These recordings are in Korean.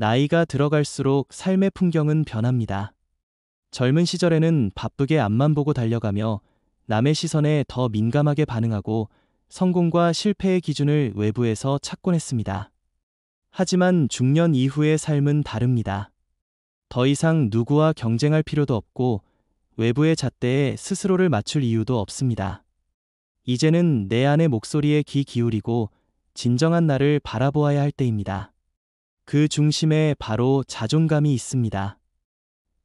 나이가 들어갈수록 삶의 풍경은 변합니다. 젊은 시절에는 바쁘게 앞만 보고 달려가며 남의 시선에 더 민감하게 반응하고 성공과 실패의 기준을 외부에서 찾곤 했습니다. 하지만 중년 이후의 삶은 다릅니다. 더 이상 누구와 경쟁할 필요도 없고 외부의 잣대에 스스로를 맞출 이유도 없습니다. 이제는 내 안의 목소리에 귀 기울이고 진정한 나를 바라보아야 할 때입니다. 그 중심에 바로 자존감이 있습니다.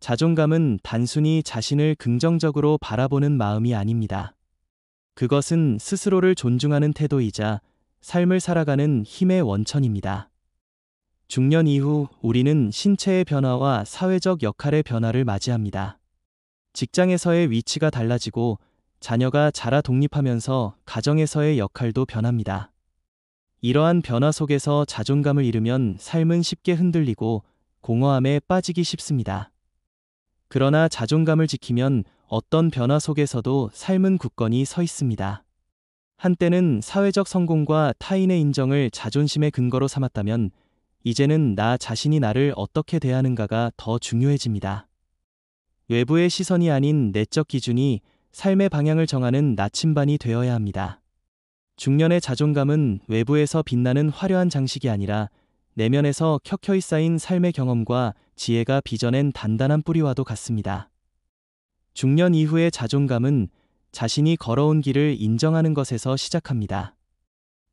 자존감은 단순히 자신을 긍정적으로 바라보는 마음이 아닙니다. 그것은 스스로를 존중하는 태도이자 삶을 살아가는 힘의 원천입니다. 중년 이후 우리는 신체의 변화와 사회적 역할의 변화를 맞이합니다. 직장에서의 위치가 달라지고 자녀가 자라 독립하면서 가정에서의 역할도 변합니다. 이러한 변화 속에서 자존감을 잃으면 삶은 쉽게 흔들리고 공허함에 빠지기 쉽습니다. 그러나 자존감을 지키면 어떤 변화 속에서도 삶은 굳건히 서 있습니다. 한때는 사회적 성공과 타인의 인정을 자존심의 근거로 삼았다면 이제는 나 자신이 나를 어떻게 대하는가가 더 중요해집니다. 외부의 시선이 아닌 내적 기준이 삶의 방향을 정하는 나침반이 되어야 합니다. 중년의 자존감은 외부에서 빛나는 화려한 장식이 아니라 내면에서 켜켜이 쌓인 삶의 경험과 지혜가 빚어낸 단단한 뿌리와도 같습니다. 중년 이후의 자존감은 자신이 걸어온 길을 인정하는 것에서 시작합니다.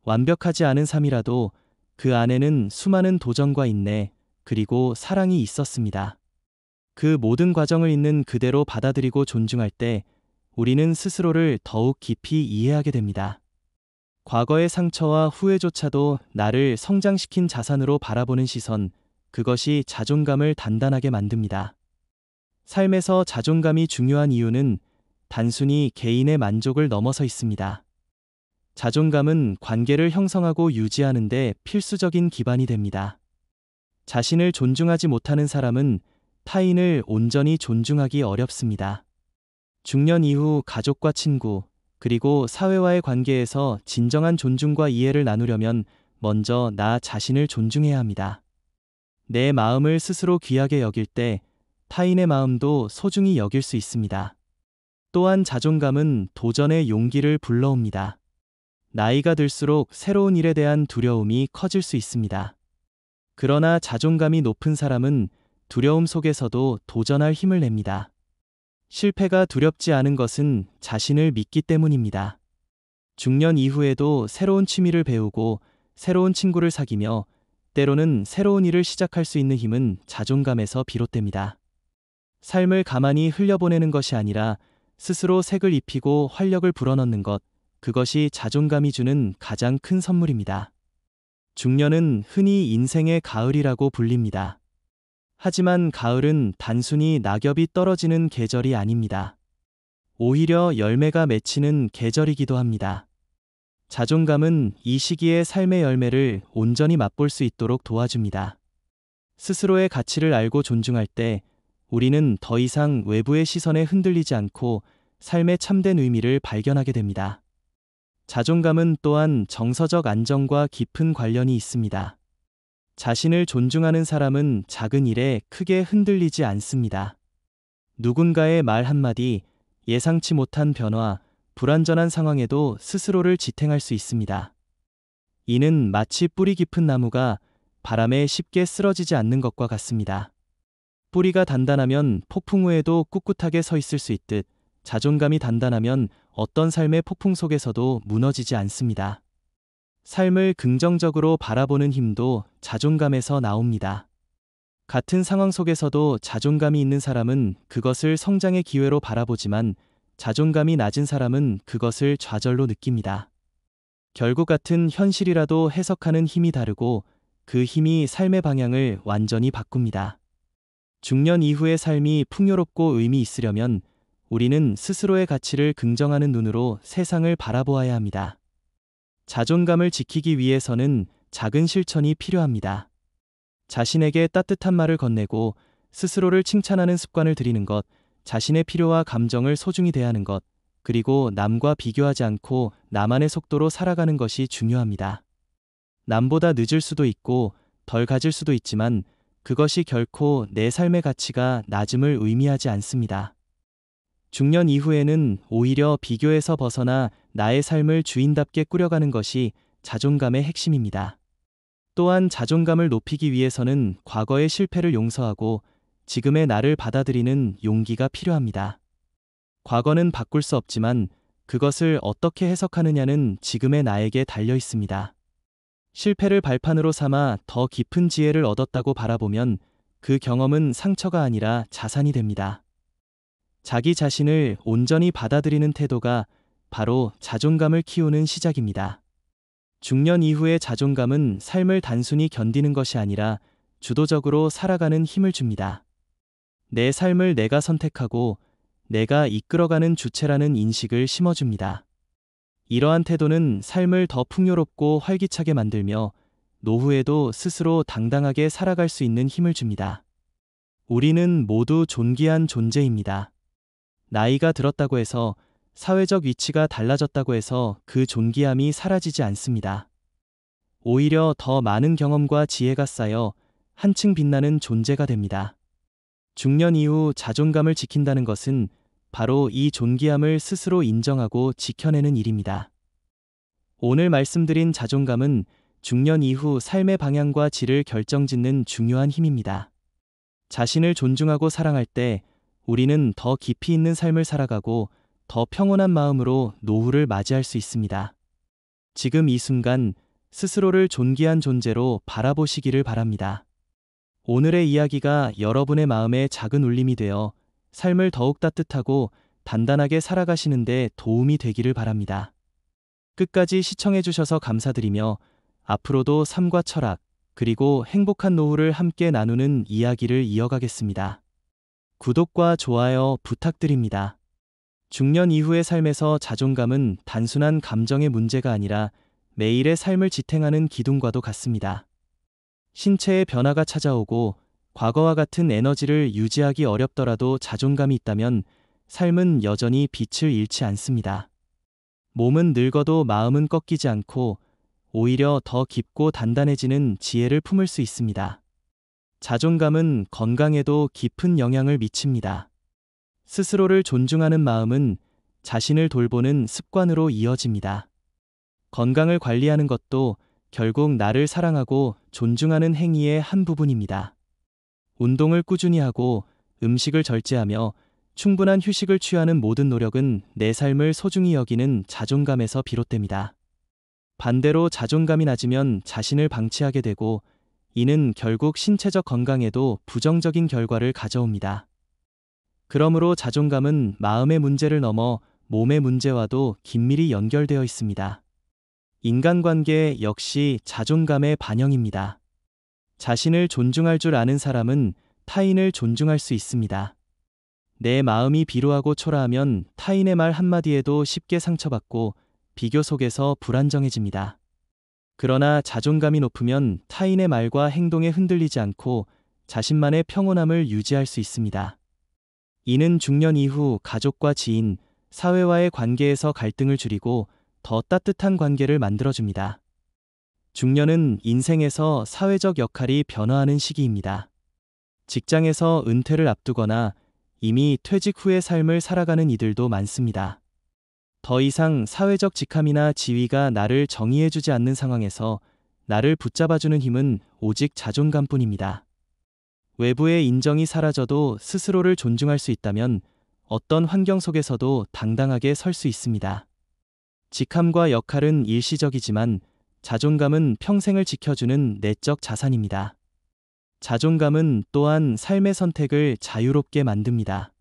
완벽하지 않은 삶이라도 그 안에는 수많은 도전과 인내, 그리고 사랑이 있었습니다. 그 모든 과정을 있는 그대로 받아들이고 존중할 때 우리는 스스로를 더욱 깊이 이해하게 됩니다. 과거의 상처와 후회조차도 나를 성장시킨 자산으로 바라보는 시선, 그것이 자존감을 단단하게 만듭니다. 삶에서 자존감이 중요한 이유는 단순히 개인의 만족을 넘어서 있습니다. 자존감은 관계를 형성하고 유지하는 데 필수적인 기반이 됩니다. 자신을 존중하지 못하는 사람은 타인을 온전히 존중하기 어렵습니다. 중년 이후 가족과 친구, 그리고 사회와의 관계에서 진정한 존중과 이해를 나누려면 먼저 나 자신을 존중해야 합니다. 내 마음을 스스로 귀하게 여길 때 타인의 마음도 소중히 여길 수 있습니다. 또한 자존감은 도전의 용기를 불러옵니다. 나이가 들수록 새로운 일에 대한 두려움이 커질 수 있습니다. 그러나 자존감이 높은 사람은 두려움 속에서도 도전할 힘을 냅니다. 실패가 두렵지 않은 것은 자신을 믿기 때문입니다. 중년 이후에도 새로운 취미를 배우고 새로운 친구를 사귀며 때로는 새로운 일을 시작할 수 있는 힘은 자존감에서 비롯됩니다. 삶을 가만히 흘려보내는 것이 아니라 스스로 색을 입히고 활력을 불어넣는 것, 그것이 자존감이 주는 가장 큰 선물입니다. 중년은 흔히 인생의 가을이라고 불립니다. 하지만 가을은 단순히 낙엽이 떨어지는 계절이 아닙니다. 오히려 열매가 맺히는 계절이기도 합니다. 자존감은 이 시기의 삶의 열매를 온전히 맛볼 수 있도록 도와줍니다. 스스로의 가치를 알고 존중할 때 우리는 더 이상 외부의 시선에 흔들리지 않고 삶의 참된 의미를 발견하게 됩니다. 자존감은 또한 정서적 안정과 깊은 관련이 있습니다. 자신을 존중하는 사람은 작은 일에 크게 흔들리지 않습니다. 누군가의 말 한마디, 예상치 못한 변화, 불완전한 상황에도 스스로를 지탱할 수 있습니다. 이는 마치 뿌리 깊은 나무가 바람에 쉽게 쓰러지지 않는 것과 같습니다. 뿌리가 단단하면 폭풍 후에도 꿋꿋하게 서 있을 수 있듯 자존감이 단단하면 어떤 삶의 폭풍 속에서도 무너지지 않습니다. 삶을 긍정적으로 바라보는 힘도 자존감에서 나옵니다. 같은 상황 속에서도 자존감이 있는 사람은 그것을 성장의 기회로 바라보지만 자존감이 낮은 사람은 그것을 좌절로 느낍니다. 결국 같은 현실이라도 해석하는 힘이 다르고 그 힘이 삶의 방향을 완전히 바꿉니다. 중년 이후의 삶이 풍요롭고 의미 있으려면 우리는 스스로의 가치를 긍정하는 눈으로 세상을 바라보아야 합니다. 자존감을 지키기 위해서는 작은 실천이 필요합니다. 자신에게 따뜻한 말을 건네고 스스로를 칭찬하는 습관을 들이는 것, 자신의 필요와 감정을 소중히 대하는 것, 그리고 남과 비교하지 않고 나만의 속도로 살아가는 것이 중요합니다. 남보다 늦을 수도 있고 덜 가질 수도 있지만 그것이 결코 내 삶의 가치가 낮음을 의미하지 않습니다. 중년 이후에는 오히려 비교에서 벗어나 나의 삶을 주인답게 꾸려가는 것이 자존감의 핵심입니다. 또한 자존감을 높이기 위해서는 과거의 실패를 용서하고 지금의 나를 받아들이는 용기가 필요합니다. 과거는 바꿀 수 없지만 그것을 어떻게 해석하느냐는 지금의 나에게 달려 있습니다. 실패를 발판으로 삼아 더 깊은 지혜를 얻었다고 바라보면 그 경험은 상처가 아니라 자산이 됩니다. 자기 자신을 온전히 받아들이는 태도가 바로 자존감을 키우는 시작입니다. 중년 이후의 자존감은 삶을 단순히 견디는 것이 아니라 주도적으로 살아가는 힘을 줍니다. 내 삶을 내가 선택하고 내가 이끌어가는 주체라는 인식을 심어줍니다. 이러한 태도는 삶을 더 풍요롭고 활기차게 만들며 노후에도 스스로 당당하게 살아갈 수 있는 힘을 줍니다. 우리는 모두 존귀한 존재입니다. 나이가 들었다고 해서, 사회적 위치가 달라졌다고 해서 그 존귀함이 사라지지 않습니다. 오히려 더 많은 경험과 지혜가 쌓여 한층 빛나는 존재가 됩니다. 중년 이후 자존감을 지킨다는 것은 바로 이 존귀함을 스스로 인정하고 지켜내는 일입니다. 오늘 말씀드린 자존감은 중년 이후 삶의 방향과 질을 결정짓는 중요한 힘입니다. 자신을 존중하고 사랑할 때 우리는 더 깊이 있는 삶을 살아가고 더 평온한 마음으로 노후를 맞이할 수 있습니다. 지금 이 순간 스스로를 존귀한 존재로 바라보시기를 바랍니다. 오늘의 이야기가 여러분의 마음에 작은 울림이 되어 삶을 더욱 따뜻하고 단단하게 살아가시는 데 도움이 되기를 바랍니다. 끝까지 시청해주셔서 감사드리며 앞으로도 삶과 철학, 그리고 행복한 노후를 함께 나누는 이야기를 이어가겠습니다. 구독과 좋아요 부탁드립니다. 중년 이후의 삶에서 자존감은 단순한 감정의 문제가 아니라 매일의 삶을 지탱하는 기둥과도 같습니다. 신체의 변화가 찾아오고 과거와 같은 에너지를 유지하기 어렵더라도 자존감이 있다면 삶은 여전히 빛을 잃지 않습니다. 몸은 늙어도 마음은 꺾이지 않고 오히려 더 깊고 단단해지는 지혜를 품을 수 있습니다. 자존감은 건강에도 깊은 영향을 미칩니다. 스스로를 존중하는 마음은 자신을 돌보는 습관으로 이어집니다. 건강을 관리하는 것도 결국 나를 사랑하고 존중하는 행위의 한 부분입니다. 운동을 꾸준히 하고 음식을 절제하며 충분한 휴식을 취하는 모든 노력은 내 삶을 소중히 여기는 자존감에서 비롯됩니다. 반대로 자존감이 낮으면 자신을 방치하게 되고 이는 결국 신체적 건강에도 부정적인 결과를 가져옵니다. 그러므로 자존감은 마음의 문제를 넘어 몸의 문제와도 긴밀히 연결되어 있습니다. 인간관계 역시 자존감의 반영입니다. 자신을 존중할 줄 아는 사람은 타인을 존중할 수 있습니다. 내 마음이 비루하고 초라하면 타인의 말 한마디에도 쉽게 상처받고 비교 속에서 불안정해집니다. 그러나 자존감이 높으면 타인의 말과 행동에 흔들리지 않고 자신만의 평온함을 유지할 수 있습니다. 이는 중년 이후 가족과 지인, 사회와의 관계에서 갈등을 줄이고 더 따뜻한 관계를 만들어줍니다. 중년은 인생에서 사회적 역할이 변화하는 시기입니다. 직장에서 은퇴를 앞두거나 이미 퇴직 후의 삶을 살아가는 이들도 많습니다. 더 이상 사회적 직함이나 지위가 나를 정의해주지 않는 상황에서 나를 붙잡아주는 힘은 오직 자존감뿐입니다. 외부의 인정이 사라져도 스스로를 존중할 수 있다면 어떤 환경 속에서도 당당하게 설 수 있습니다. 직함과 역할은 일시적이지만 자존감은 평생을 지켜주는 내적 자산입니다. 자존감은 또한 삶의 선택을 자유롭게 만듭니다.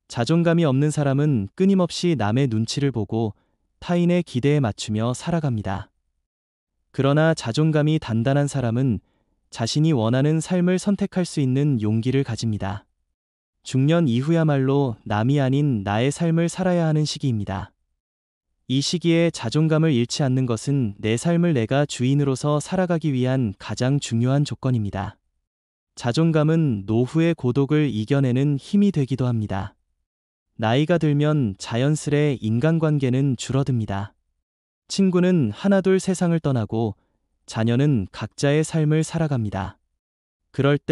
자존감이 없는 사람은 끊임없이 남의 눈치를 보고 타인의 기대에 맞추며 살아갑니다. 그러나 자존감이 단단한 사람은 자신이 원하는 삶을 선택할 수 있는 용기를 가집니다. 중년 이후야말로 남이 아닌 나의 삶을 살아야 하는 시기입니다. 이 시기에 자존감을 잃지 않는 것은 내 삶을 내가 주인으로서 살아가기 위한 가장 중요한 조건입니다. 자존감은 노후의 고독을 이겨내는 힘이 되기도 합니다. 나이가 들면 자연스레 인간관계는 줄어듭니다. 친구는 하나둘 세상을 떠나고 자녀는 각자의 삶을 살아갑니다. 그럴 때